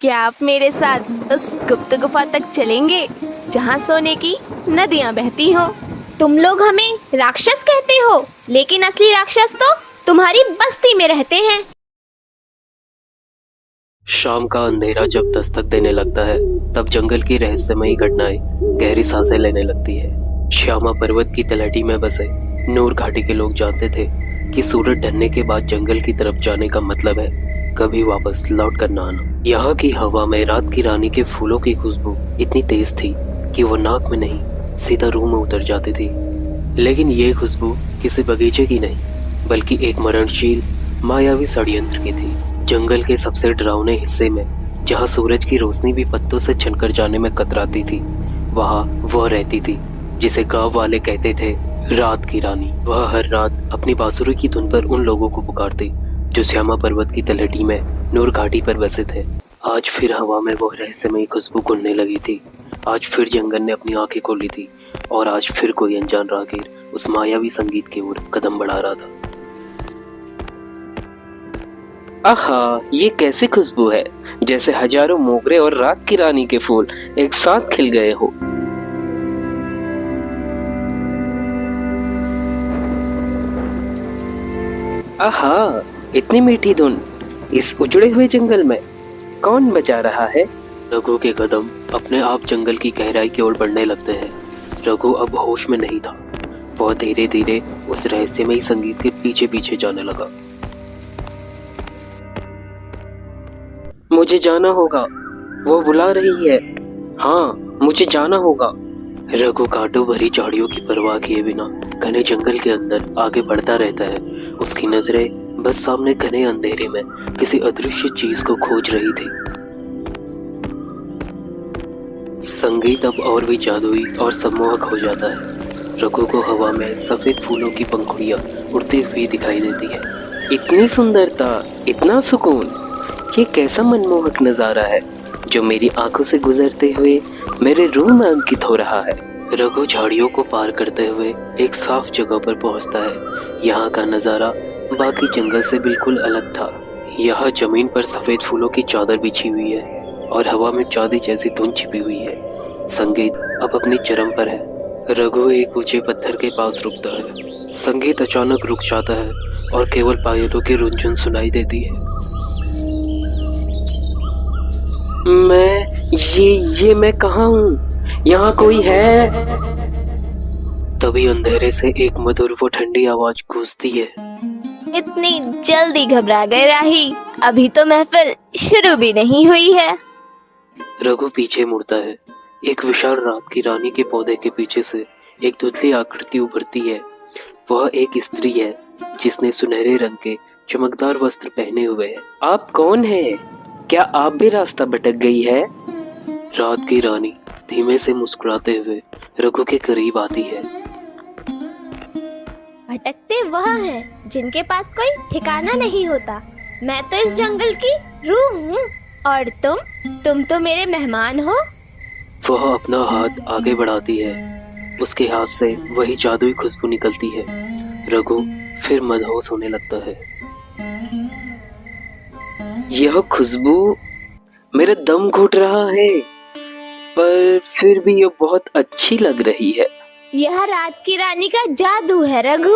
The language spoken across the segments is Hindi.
क्या आप मेरे साथ उस गुप्त गुफा तक चलेंगे जहाँ सोने की नदियाँ बहती हो? तुम लोग हमें राक्षस कहते हो, लेकिन असली राक्षस तो तुम्हारी बस्ती में रहते हैं। शाम का अंधेरा जब दस्तक देने लगता है तब जंगल की रहस्यमयी घटनाएं गहरी सांसें लेने लगती है। श्यामा पर्वत की तलहटी में बसे नूर घाटी के लोग जानते थे कि सूरज ढलने के बाद जंगल की तरफ जाने का मतलब है कभी वापस लौट कर ना आना। यहाँ की हवा में रात की रानी के फूलों की खुशबू इतनी तेज थी कि वो नाक में नहीं सीधा रूह में उतर जाती थी। लेकिन ये खुशबू किसी बगीचे की नहीं बल्कि एक मरणशील मायावी षड्यंत्र की थी। जंगल के सबसे डरावने हिस्से में जहाँ सूरज की रोशनी भी पत्तों से छनकर जाने में कतराती थी, वहाँ वह रहती थी जिसे गांव वाले कहते थे रात की रानी। वह हर रात अपनी बांसुरी की धुन पर उन लोगों को पुकारती जो श्यामा पर्वत की तलहटी में नूर घाटी पर बसे थे। आज फिर हवा में वो रहस्यमयी खुशबू घुलने लगी थी। आज फिर जंगल ने अपनी आंखें खोली थी और आज फिर कोई अनजान राहगीर उस मायावी संगीत की ओर कदम बढ़ा रहा था। आहा, ये कैसी खुशबू है, जैसे हजारों मोगरे और रात की रानी के फूल एक साथ खिल गए हो। आहा, इतनी मीठी धुन इस उजड़े हुए जंगल में कौन बजा रहा है? रघु के कदम अपने आप जंगल की गहराई की ओर बढ़ने लगते हैं। रघु अब होश में नहीं था। वह धीरे धीरे उस रहस्यमयी संगीत के पीछे पीछे जाने लगा। मुझे जाना होगा, वो बुला रही है। हाँ, मुझे जाना होगा। रघु कांटों भरी झाड़ियों की परवाह किए बिना घने जंगल के अंदर आगे बढ़ता रहता है। उसकी नजरें बस सामने घने अंधेरे में किसी अदृश्य चीज को खोज रही थी। संगीत अब और भी जादुई और सम्मोहक हो जाता है। रघु को हवा में सफेद फूलों की पंखुड़ियां उड़ती हुई दिखाई देती है। इतनी सुंदरता, इतना सुकून, ये कैसा मनमोहक नजारा है जो मेरी आंखों से गुजरते हुए मेरे रूह में अंकित हो रहा है। रघु झाड़ियों को पार करते हुए एक साफ जगह पर पहुंचता है। यहाँ का नजारा बाकी जंगल से बिल्कुल अलग था। यहाँ जमीन पर सफेद फूलों की चादर बिछी हुई है और हवा में चांदी जैसी धुन छिपी हुई है। संगीत अब अपनी चरम पर है। रघु एक ऊंचे पत्थर के पास रुकता है। संगीत अचानक रुक जाता है और केवल पायलों की रुंझुन सुनाई देती है। मैं कहाँ हूँ? यहाँ कोई है? तभी अंधेरे से एक मधुर व ठंडी आवाज गूंजती है। इतनी जल्दी घबरा गए राही, अभी तो महफिल शुरू भी नहीं हुई है। रघु पीछे मुड़ता है। एक विशाल रात की रानी के पौधे के पीछे से एक धुंधली आकृति उभरती है। वह एक स्त्री है जिसने सुनहरे रंग के चमकदार वस्त्र पहने हुए है। आप कौन हैं? क्या आप भी रास्ता भटक गई है? रात की रानी धीमे से मुस्कुराते हुए रघु के करीब आती है। भटकते वह हैं जिनके पास कोई ठिकाना नहीं होता। मैं तो इस जंगल की रूह हूँ और तुम तो मेरे मेहमान हो। वह अपना हाथ आगे बढ़ाती है। उसके हाथ से वही जादुई खुशबू निकलती है। रघु फिर मदहोश होने लगता है। यह खुशबू, मेरा दम घुट रहा है, पर फिर भी यह बहुत अच्छी लग रही है। यह रात की रानी का जादू है रघु।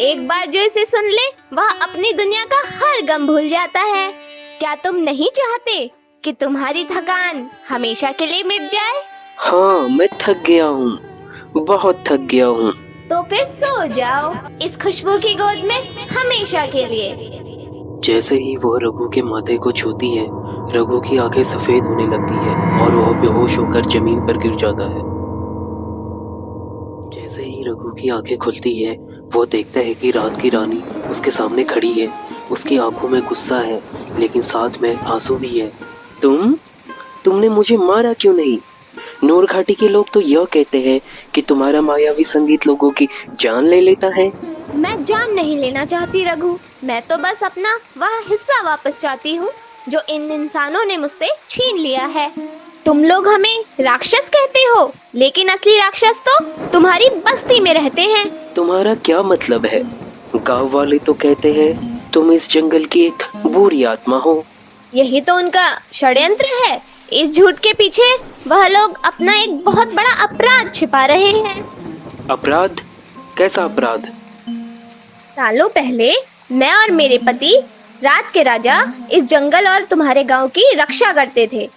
एक बार जो इसे सुन ले, वह अपनी दुनिया का हर गम भूल जाता है। क्या तुम नहीं चाहते कि तुम्हारी थकान हमेशा के लिए मिट जाए? हाँ, मैं थक गया हूँ, बहुत थक गया हूँ। तो फिर सो जाओ इस खुशबू की गोद में हमेशा के लिए। जैसे ही वह रघु के माथे को छूती है, रघु की आंखें सफेद होने लगती है और वह बेहोश होकर जमीन पर गिर जाता है। जैसे ही रघु की आंखें खुलती है, वो देखता है कि रात की रानी उसके सामने खड़ी है। उसकी आंखों में गुस्सा है, लेकिन साथ में आंसू भी है। तुमने मुझे मारा क्यों नहीं? नूर घाटी के लोग तो यह कहते हैं कि तुम्हारा मायावी संगीत लोगों की जान ले लेता है। मैं जान नहीं लेना चाहती रघु, मैं तो बस अपना वह हिस्सा वापस चाहती हूँ जो इन इंसानों ने मुझसे छीन लिया है। तुम लोग हमें राक्षस कहते हो, लेकिन असली राक्षस तो तुम्हारी बस्ती में रहते हैं। तुम्हारा क्या मतलब है? गांव वाले तो कहते हैं तुम इस जंगल की एक बुरी आत्मा हो। यही तो उनका षड्यंत्र है। इस झूठ के पीछे वह लोग अपना एक बहुत बड़ा अपराध छिपा रहे हैं। अपराध? कैसा अपराध? सालों पहले मैं और मेरे पति रात के राजा इस जंगल और तुम्हारे गांव की रक्षा करते थे,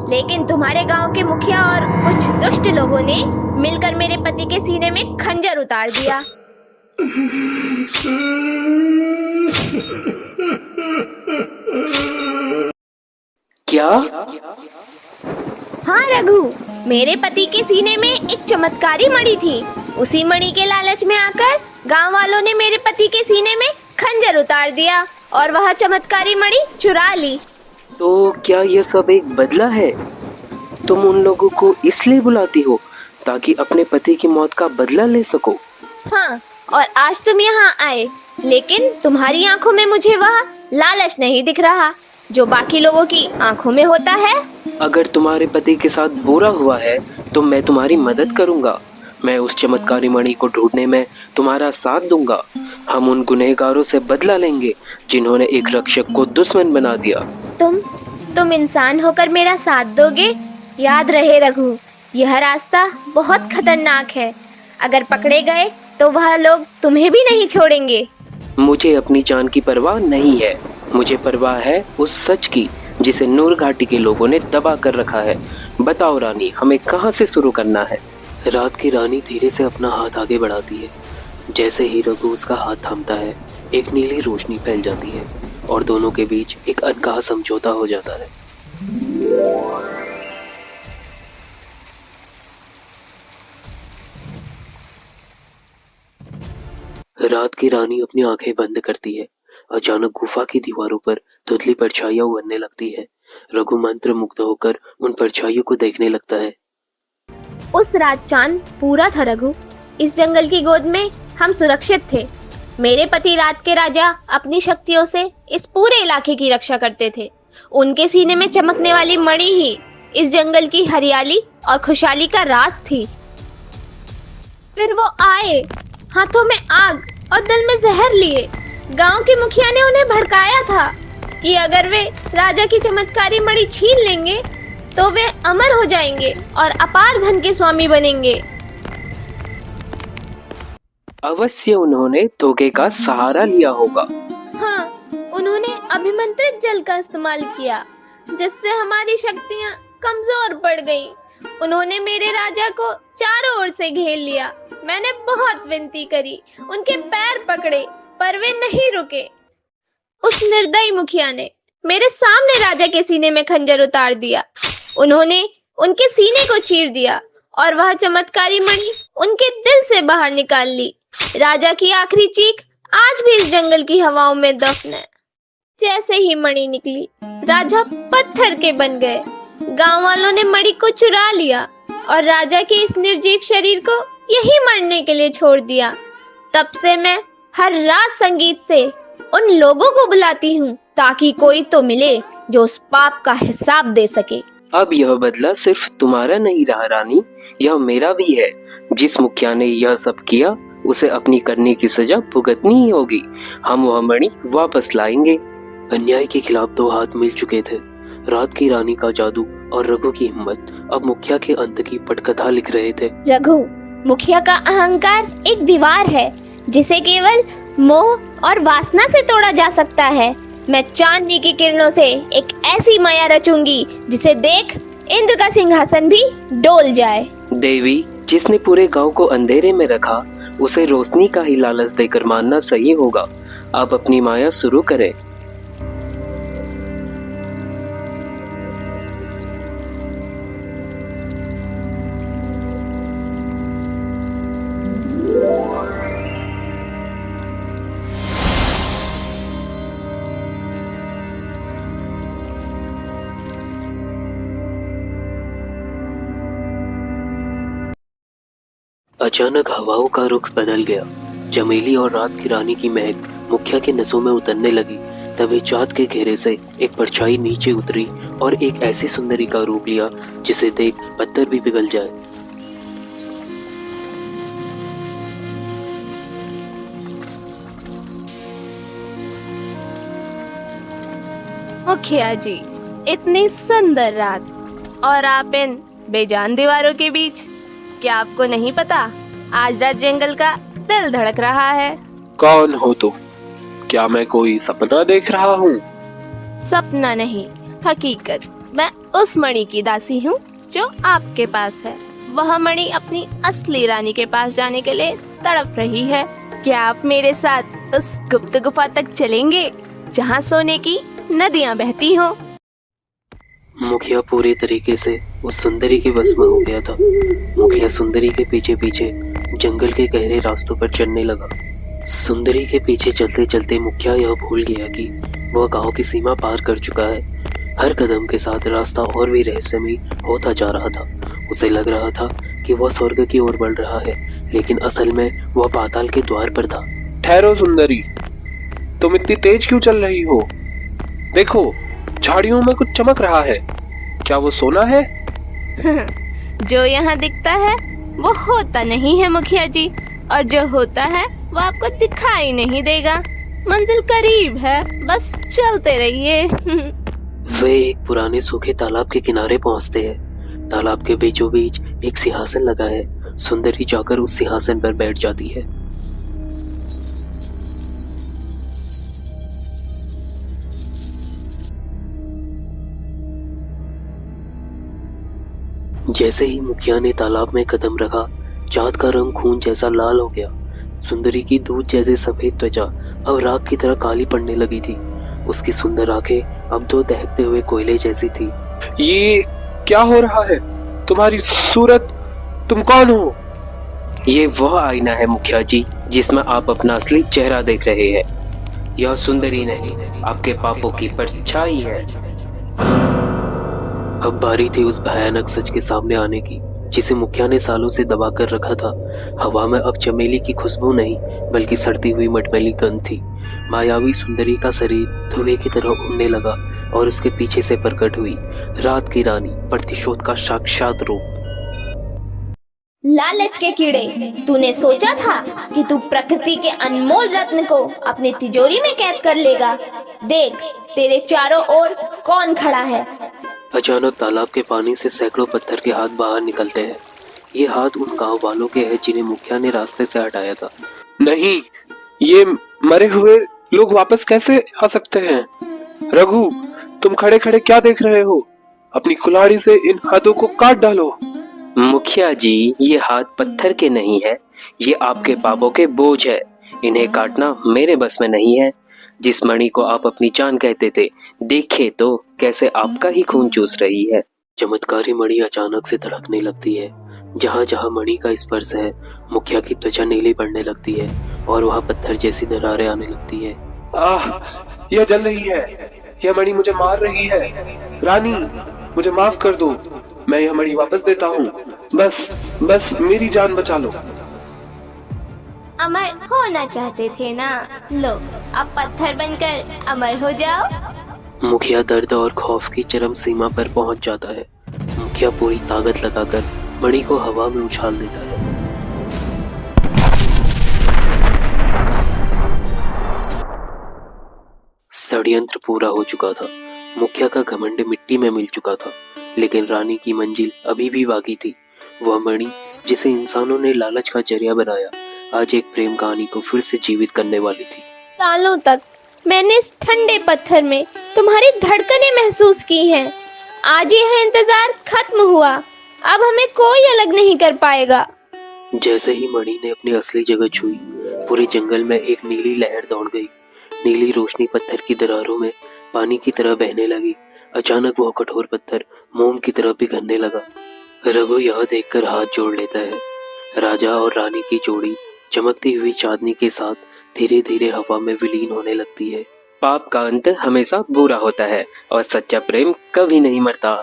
लेकिन तुम्हारे गांव के मुखिया और कुछ दुष्ट लोगों ने मिलकर मेरे पति के सीने में खंजर उतार दिया। क्या? हाँ रघु, मेरे पति के सीने में एक चमत्कारी मणि थी। उसी मणि के लालच में आकर गांव वालों ने मेरे पति के सीने में खंजर उतार दिया और वह चमत्कारी मणि चुरा ली। तो क्या यह सब एक बदला है? तुम उन लोगों को इसलिए बुलाती हो ताकि अपने पति की मौत का बदला ले सको? हाँ, और आज तुम यहाँ आए, लेकिन तुम्हारी आंखों में मुझे वह लालच नहीं दिख रहा जो बाकी लोगों की आंखों में होता है। अगर तुम्हारे पति के साथ बुरा हुआ है तो मैं तुम्हारी मदद करूंगा। मैं उस चमत्कारी मणि को ढूंढने में तुम्हारा साथ दूंगा। हम उन गुनहगारों से बदला लेंगे जिन्होंने एक रक्षक को दुश्मन बना दिया। तुम इंसान होकर मेरा साथ दोगे? याद रहे रघु, यह रास्ता बहुत खतरनाक है। अगर पकड़े गए तो वह लोग तुम्हें भी नहीं छोड़ेंगे। मुझे अपनी जान की परवाह नहीं है। मुझे परवाह है उस सच की जिसे नूर घाटी के लोगों ने दबा कर रखा है। बताओ रानी, हमें कहाँ से शुरू करना है? रात की रानी धीरे से अपना हाथ आगे बढ़ाती है। जैसे ही रघु उसका हाथ थामता है, एक नीली रोशनी फैल जाती है और दोनों के बीच एक अनकहा समझौता हो जाता है। रात की रानी अपनी आंखें बंद करती है। अचानक गुफा की दीवारों पर धुंधली परछाइयां उभरने लगती है। रघु मंत्र मुग्ध होकर उन परछाइयों को देखने लगता है। उस रात चांद पूरा था रघु। इस जंगल की गोद में हम सुरक्षित थे। मेरे पति रात के राजा अपनी शक्तियों से इस पूरे इलाके की रक्षा करते थे। उनके सीने में चमकने वाली मणि ही इस जंगल की हरियाली और खुशहाली का राज थी। फिर वो आए, हाथों में आग और दिल में जहर लिए। गांव के मुखिया ने उन्हें भड़काया था कि अगर वे राजा की चमत्कारी मणि छीन लेंगे तो वे अमर हो जाएंगे और अपार धन के स्वामी बनेंगे। अवश्य उन्होंने धोखे का सहारा लिया होगा। हाँ, उन्होंने अभिमंत्रित जल का इस्तेमाल किया, जिससे हमारी शक्तियाँ कमजोर पड़ गईं। उन्होंने मेरे राजा को चारों ओर से घेर लिया। मैंने बहुत विनती करी, उनके पैर पकड़े, पर वे नहीं रुके। उस निर्दयी मुखिया ने मेरे सामने राजा के सीने में खंजर उतार दिया। उन्होंने उनके सीने को चीर दिया और वह चमत्कारी मणि उनके दिल से बाहर निकाल ली। राजा की आखिरी चीख आज भी इस जंगल की हवाओं में दफन है। जैसे ही मणि निकली, राजा पत्थर के बन गए। गांव वालों ने मणि को चुरा लिया और राजा के इस निर्जीव शरीर को यही मरने के लिए छोड़ दिया। तब से मैं हर रात संगीत से उन लोगों को बुलाती हूँ ताकि कोई तो मिले जो उस पाप का हिसाब दे सके। अब यह बदला सिर्फ तुम्हारा नहीं रहा रानी, यह मेरा भी है। जिस मुखिया ने यह सब किया उसे अपनी करने की सजा भुगतनी ही होगी। हम वह मणि वापस लाएंगे। अन्याय के खिलाफ दो हाथ मिल चुके थे। रात की रानी का जादू और रघु की हिम्मत अब मुखिया के अंत की पटकथा लिख रहे थे। रघु, मुखिया का अहंकार एक दीवार है जिसे केवल मोह और वासना से तोड़ा जा सकता है। मैं चांदनी की किरणों से एक ऐसी माया रचूंगी जिसे देख इंद्र का सिंहासन भी डोल जाए। देवी, जिसने पूरे गांव को अंधेरे में रखा उसे रोशनी का ही लालच देकर मानना सही होगा। आप अपनी माया शुरू करें। अचानक हवाओं का रुख बदल गया। चमेली और रात की रानी की महक मुखिया के नसों में उतरने लगी। तभी चाँद के घेरे से एक परछाई नीचे उतरी और एक ऐसी सुंदरी का रूप लिया जिसे देख पत्थर भी पिघल जाए। मुखिया जी, इतनी सुंदर रात और आप इन बेजान दीवारों के बीच, क्या आपको नहीं पता आज रात जंगल का दिल धड़क रहा है। कौन हो तुम? क्या मैं कोई सपना देख रहा हूँ? सपना नहीं, हकीकत। मैं उस मणि की दासी हूँ जो आपके पास है। वह मणि अपनी असली रानी के पास जाने के लिए तड़प रही है। क्या आप मेरे साथ उस गुप्त गुफा तक चलेंगे जहाँ सोने की नदियाँ बहती हो? मुखिया पूरी तरीके से उस सुंदरी के वश में हो गया था। मुखिया सुंदरी के पीछे पीछे जंगल के गहरे रास्तों पर चलने लगा। सुंदरी के पीछे चलते चलते मुखिया यह भूल गया कि वह गांव की सीमा पार कर चुका है। हर कदम के साथ रास्ता और भी रहस्यमय होता जा रहा था। उसे लग रहा था कि वह स्वर्ग की ओर बढ़ रहा है, लेकिन असल में वह पाताल के द्वार पर था। ठहरो सुंदरी, तुम इतनी तेज क्यों चल रही हो? देखो, झाड़ियों में कुछ चमक रहा है। क्या वो सोना है? जो यहाँ दिखता है वो होता नहीं है मुखिया जी, और जो होता है वो आपको दिखाई नहीं देगा। मंजिल करीब है, बस चलते रहिए। वे एक पुराने सूखे तालाब के किनारे पहुंचते हैं। तालाब के बीचों बीच एक सिंहासन लगा है। सुंदरी जाकर उस सिंहासन पर बैठ जाती है। जैसे ही मुखिया ने तालाब में कदम रखा, चाँद का रंग खून जैसा लाल हो गया। सुंदरी की दूध जैसे सफेद त्वचा अब राख की तरह काली पड़ने लगी थी। उसकी सुंदर आंखें अब तो दहकते हुए कोयले जैसी थी। ये क्या हो रहा है? तुम्हारी सूरत, तुम कौन हो? ये वह आईना है मुखिया जी, जिसमें आप अपना असली चेहरा देख रहे हैं। यह सुंदरी नहीं, आपके पापों की परछाई है। अब बारी थी उस भयानक सच के सामने आने की, जिसे मुखिया ने सालों से दबा कर रखा था। हवा में अब चमेली की खुशबू नहीं, बल्कि सड़ती हुई मटमैली गंध थी। मायावी सुंदरी का शरीर धुएं की तरह उड़ने लगा और उसके पीछे से प्रकट हुई रात की रानी, प्रतिशोध का साक्षात रूप। लालच के कीड़े, तूने सोचा था कि तू प्रकृति के अनमोल रत्न को अपनी तिजोरी में कैद कर लेगा? देख, तेरे चारों ओर कौन खड़ा है। अचानक तालाब के पानी से सैकड़ों पत्थर के हाथ बाहर निकलते हैं। ये हाथ उन गांव वालों के हैं जिन्हें मुखिया ने रास्ते से हटाया था। नहीं, ये मरे हुए लोग वापस कैसे आ सकते हैं? रघु, तुम खड़े खड़े क्या देख रहे हो? अपनी कुल्हाड़ी से इन हाथों को काट डालो। मुखिया जी, ये हाथ पत्थर के नहीं है, ये आपके पापों के बोझ है। इन्हें काटना मेरे बस में नहीं है। जिस मणि को आप अपनी जान कहते थे, देखे तो कैसे आपका ही खून चूस रही है। चमत्कारी मणि अचानक से धड़कने लगती है। जहाँ जहाँ मणि का स्पर्श है, मुखिया की त्वचा नीली पड़ने लगती है और वहाँ पत्थर जैसी दरारें आने लगती है। यह जल रही है। यह मणि मुझे मार रही है। रानी, मुझे माफ कर दो। मैं यह मणि वापस देता हूँ। बस मेरी जान बचा लो। अमर होना चाहते थे ना? लो, अब पत्थर बनकर अमर हो जाओ। मुखिया दर्द और खौफ की चरम सीमा पर पहुंच जाता है। मुखिया पूरी ताकत लगाकर मणि को हवा में उछाल देता है। षड्यंत्र पूरा हो चुका था। मुखिया का घमंड मिट्टी में मिल चुका था, लेकिन रानी की मंजिल अभी भी बाकी थी। वह मणि जिसे इंसानों ने लालच का जरिया बनाया, आज एक प्रेम कहानी को फिर से जीवित करने वाली थी। सालों तक मैंने इस ठंडे पत्थर में तुम्हारी धड़कनें महसूस की हैं। आज यह इंतजार खत्म हुआ। अब हमें कोई अलग नहीं कर पाएगा। जैसे ही मणि ने अपनी असली जगह छुई, पूरे जंगल में एक नीली लहर दौड़ गई। नीली रोशनी पत्थर की दरारों में पानी की तरह बहने लगी। अचानक वह कठोर पत्थर मोम की तरह पिघलने लगा। रघु यह देखकर हाथ जोड़ लेता है। राजा और रानी की जोड़ी चमकती हुई चांदनी के साथ धीरे धीरे हवा में विलीन होने लगती है। पाप का अंत हमेशा बुरा होता है और सच्चा प्रेम कभी नहीं मरता।